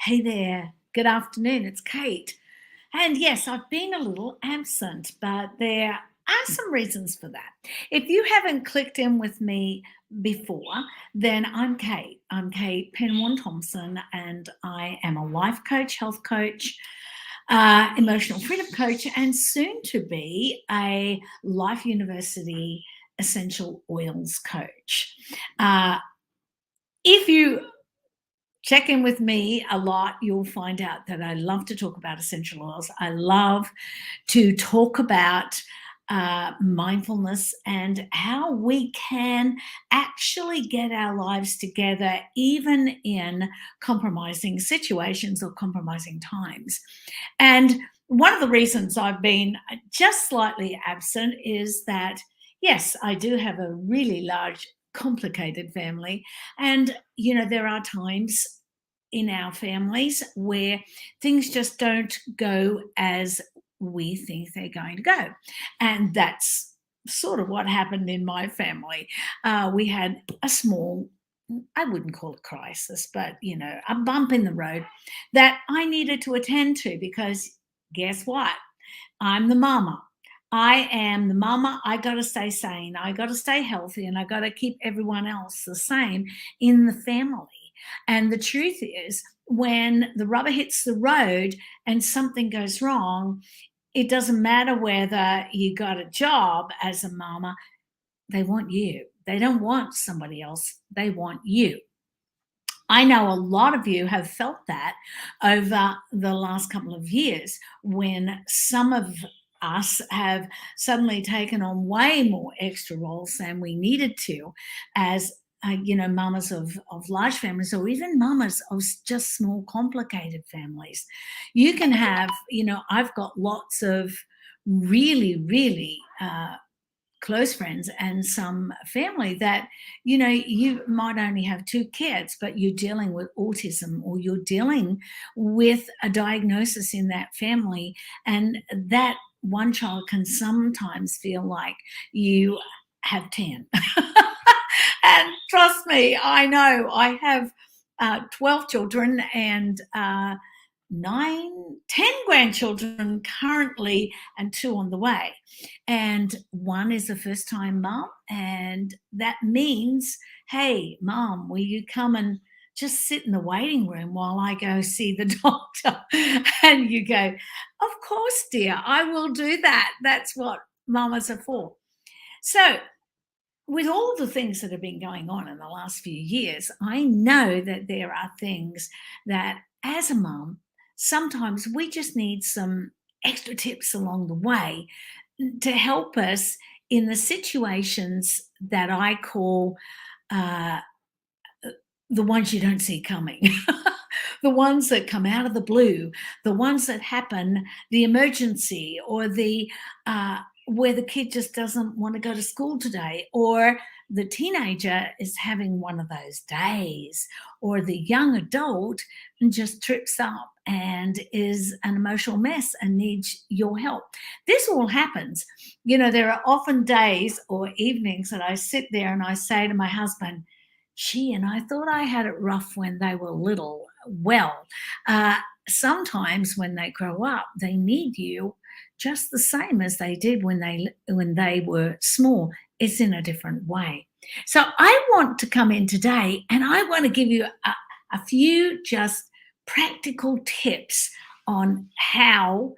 Hey there, good afternoon. It's Kate. And yes, I've been a little absent, but there are some reasons for that. If you haven't clicked in with me before, then I'm Kate. I'm Kate Penwan Thompson, and I am a life coach, health coach, emotional freedom coach, and soon to be a Life University essential oils coach. Uh, if you check in with me a lot, you'll find out that I love to talk about essential oils. I love to talk about mindfulness and how we can actually get our lives together, even in compromising situations or compromising times. And one of the reasons I've been just slightly absent is that, yes, I do have a really large, complicated family. And, there are times in our families where things just don't go as we think they're going to go. And that's sort of what happened in my family. We had a small, I wouldn't call it crisis, but, a bump in the road that I needed to attend to because guess what? I'm the mama. I am the mama. I got to stay sane. I got to stay healthy and I got to keep everyone else the same in the family. And the truth is, when the rubber hits the road and something goes wrong, it doesn't matter whether you got a job as a mama, they want you. They don't want somebody else, they want you. I know a lot of you have felt that over the last couple of years when some of us have suddenly taken on way more extra roles than we needed to as mamas of large families or even mamas of just small complicated families. You can have, I've got lots of really close friends and some family that you might only have two kids, but you're dealing with autism or you're dealing with a diagnosis in that family, and that one child can sometimes feel like you have 10. And trust me, I know I have 12 children and 10 grandchildren currently and two on the way. And one is a first time mom. And that means, hey, mom, will you come and just sit in the waiting room while I go see the doctor? And you go, of course, dear, I will do that. That's what mamas are for. So, with all the things that have been going on in the last few years, I know that there are things that, as a mum, sometimes we just need some extra tips along the way to help us in the situations that I call uh, the ones you don't see coming. The ones that come out of the blue, the ones that happen, the emergency, or the where the kid just doesn't want to go to school today, or the teenager is having one of those days, or the young adult just trips up and is an emotional mess and needs your help. This all happens. There are often days or evenings that I sit there and I say to my husband, gee, and I thought I had it rough when they were little. Well, sometimes when they grow up, they need you just the same as they did when they were small. It's in a different way. So I want to come in today and I want to give you a few just practical tips on how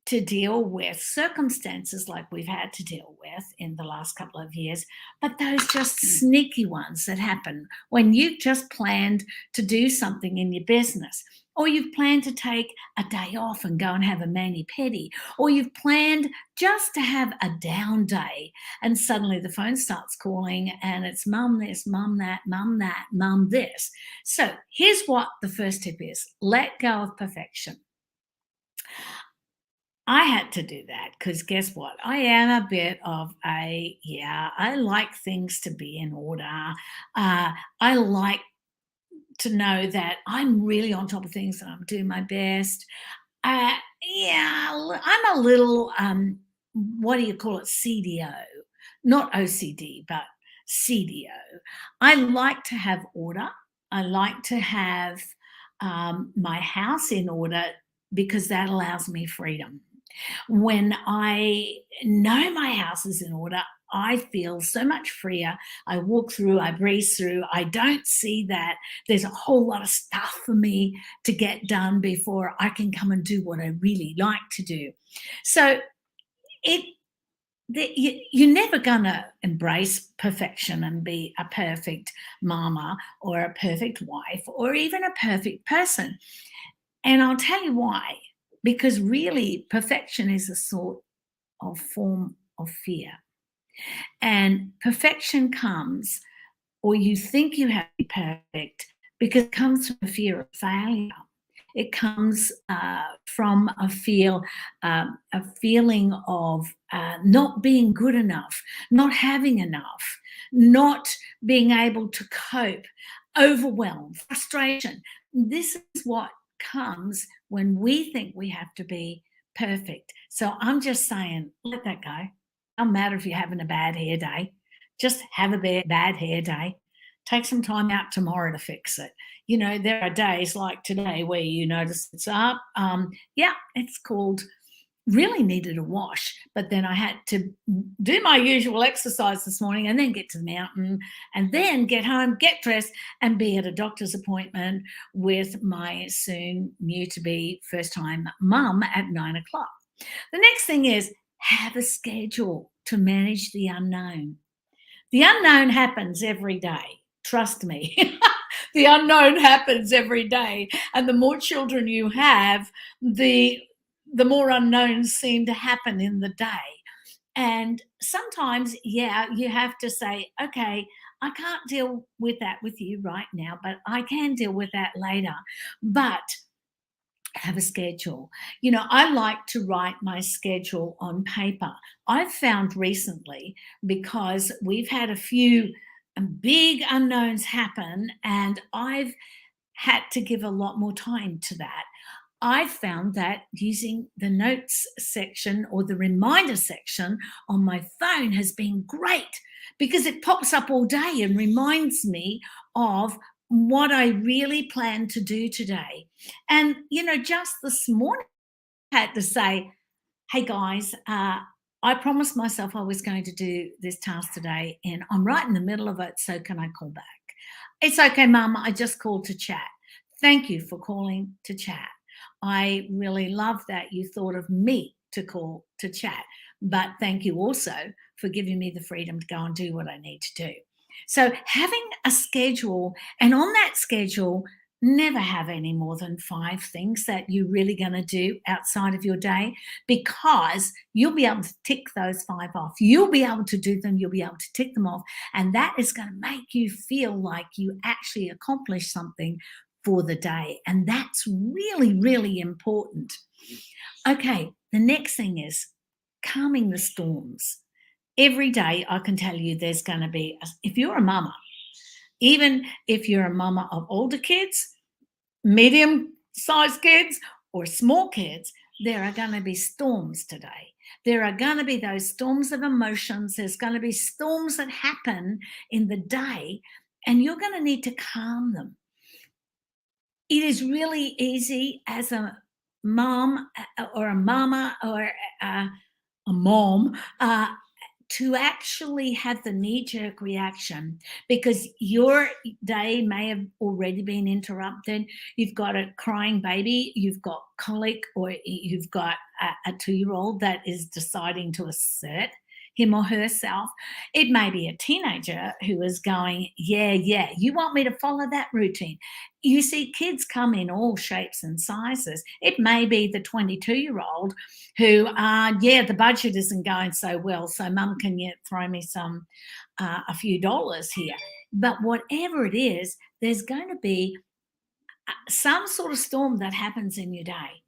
to deal with circumstances like we've had to deal with in the last couple of years, but those just sneaky ones that happen when you've just planned to do something in your business, or you've planned to take a day off and go and have a mani-pedi, or you've planned just to have a down day, and suddenly the phone starts calling and it's mum this, mum that, mum this. So here's what the first tip is: let go of perfection. I had to do that because guess what? I am a bit of I like things to be in order. I like to know that I'm really on top of things and I'm doing my best. Uh, I'm a little, what do you call it? CDO, not OCD, but CDO. I like to have order. I like to have my house in order because that allows me freedom. When I know my house is in order, I feel so much freer. I walk through, I breeze through. I don't see that there's a whole lot of stuff for me to get done before I can come and do what I really like to do. So it you're never going to embrace perfection and be a perfect mama or a perfect wife or even a perfect person. And I'll tell you why. Because really, perfection is a sort of form of fear. And perfection comes, or you think you have to be perfect, because it comes from a fear of failure. It comes from a feeling of not being good enough, not having enough, not being able to cope, overwhelm, frustration. This is what comes when we think we have to be perfect. So I'm just saying, let that go. Don't matter if you're having a bad hair day. Just have a bad hair day. Take some time out tomorrow to fix it. You know, there are days like today where you notice it's up. Yeah, it's called really needed a wash, but then I had to do my usual exercise this morning and then get to the mountain and then get home, get dressed, and be at a doctor's appointment with my soon new to be first time mum at 9 o'clock. The next thing is have a schedule to manage the unknown. The unknown happens every day. Trust me. The unknown happens every day. And the more children you have, the more unknowns seem to happen in the day. And sometimes, yeah, you have to say, okay, I can't deal with that with you right now, but I can deal with that later. But have a schedule. You know, I like to write my schedule on paper. I've found recently, because we've had a few big unknowns happen and I've had to give a lot more time to that. I found that using the notes section or the reminder section on my phone has been great because it pops up all day and reminds me of what I really plan to do today. And, you know, just this morning, I had to say, hey guys, I promised myself I was going to do this task today and I'm right in the middle of it. So can I call back? It's okay, Mum. I just called to chat. Thank you for calling to chat. I really love that you thought of me to call to chat, but thank you also for giving me the freedom to go and do what I need to do. So, having a schedule, and on that schedule, never have any more than 5 things that you're really going to do outside of your day because you'll be able to tick those 5 off. You'll be able to do them, you'll be able to tick them off, and that is going to make you feel like you actually accomplished something for the day. And that's really, really important. Okay, the next thing is calming the storms. Every day, I can tell you there's going to be, if you're a mama, even if you're a mama of older kids, medium sized kids, or small kids, there are going to be storms today. There are going to be those storms of emotions. There's going to be storms that happen in the day, and you're going to need to calm them. It is really easy as a mom or a mama or a mom to actually have the knee jerk reaction because your day may have already been interrupted. You've got a crying baby, you've got colic, or you've got a 2-year-old that is deciding to assert him or herself. It may be a teenager who is going, yeah, you want me to follow that routine. You see, kids come in all shapes and sizes. It may be the 22-year-old who, the budget isn't going so well, so mum, can you throw me a few dollars here? But whatever it is, there's going to be some sort of storm that happens in your day.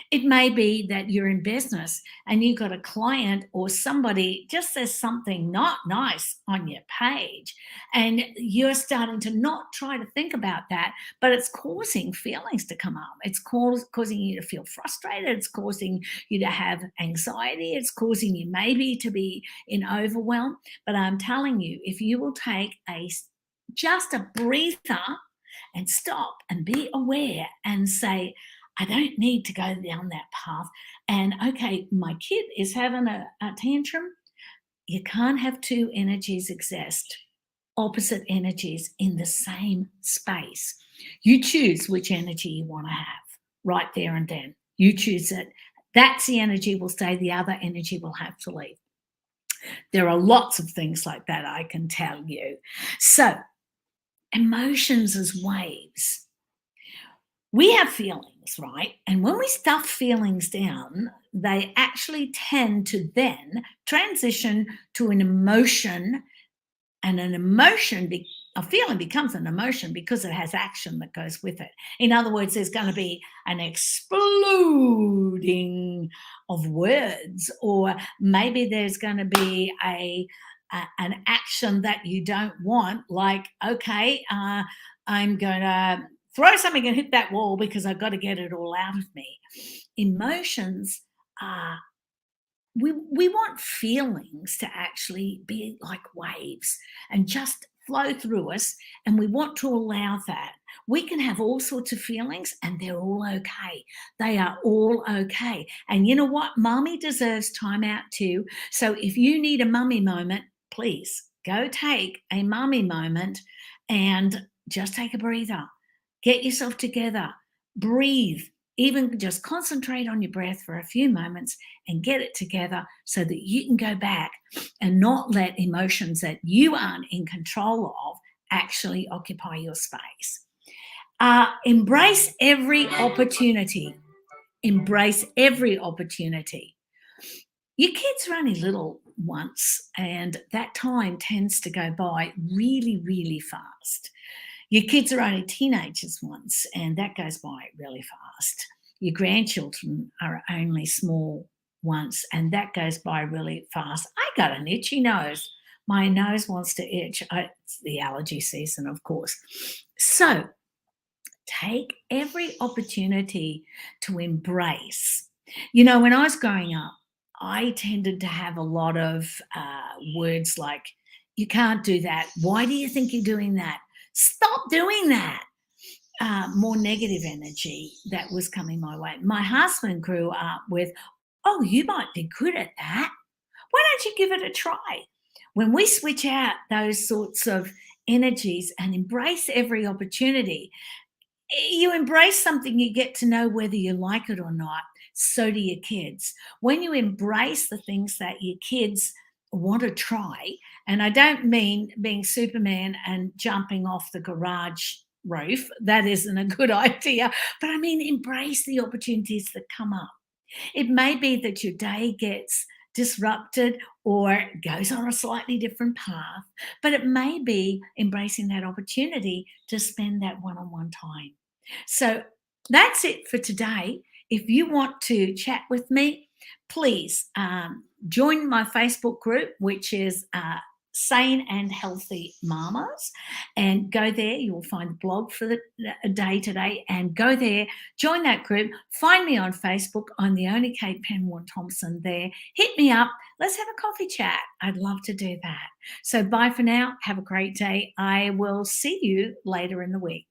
It may be that you're in business and you've got a client or somebody just says something not nice on your page, and you're starting to not try to think about that, but it's causing feelings to come up. It's causing you to feel frustrated. It's causing you to have anxiety. It's causing you maybe to be in overwhelm. But I'm telling you, if you will take just a breather and stop and be aware and say, I don't need to go down that path. And okay, my kid is having a tantrum. You can't have two energies exist, opposite energies in the same space. You choose which energy you want to have right there and then. You choose it. That's the energy will stay, the other energy will have to leave. There are lots of things like that, I can tell you. So, emotions as waves. We have feelings, right? And when we stuff feelings down, they actually tend to then transition to an emotion, and a feeling becomes an emotion because it has action that goes with it. In other words, there's going to be an exploding of words, or maybe there's going to be an action that you don't want, like, okay, I'm going to throw something and hit that wall because I've got to get it all out of me. Emotions are, we want feelings to actually be like waves and just flow through us, and we want to allow that. We can have all sorts of feelings and they're all okay. They are all okay. And you know what? Mommy deserves time out too. So if you need a mummy moment, please go take a mummy moment and just take a breather. Get yourself together. Breathe. Even just concentrate on your breath for a few moments and get it together so that you can go back and not let emotions that you aren't in control of actually occupy your space. Embrace every opportunity. Embrace every opportunity. Your kids are only little once, and that time tends to go by really, really fast. Your kids are only teenagers once, and that goes by really fast. Your grandchildren are only small once, and that goes by really fast. I got an itchy nose. My nose wants to itch. It's the allergy season, of course. So take every opportunity to embrace. You know, when I was growing up, I tended to have a lot of words like, you can't do that. Why do you think you're doing that? Stop doing that. More negative energy that was coming my way. My husband grew up with, oh, you might be good at that. Why don't you give it a try? When we switch out those sorts of energies and embrace every opportunity, you embrace something, you get to know whether you like it or not. So do your kids. When you embrace the things that your kids want to try, and I don't mean being Superman and jumping off the garage roof, that isn't a good idea, but I mean embrace the opportunities that come up. It may be that your day gets disrupted or goes on a slightly different path, but it may be embracing that opportunity to spend that one on one time. So that's it for today. If you want to chat with me, please join my Facebook group, which is Sane and Healthy Mamas, and go there. You'll find the blog for the day today, and go there, join that group. Find me on Facebook. I'm the only Kate Penwarn Thompson there. Hit me up. Let's have a coffee chat. I'd love to do that. So bye for now. Have a great day. I will see you later in the week.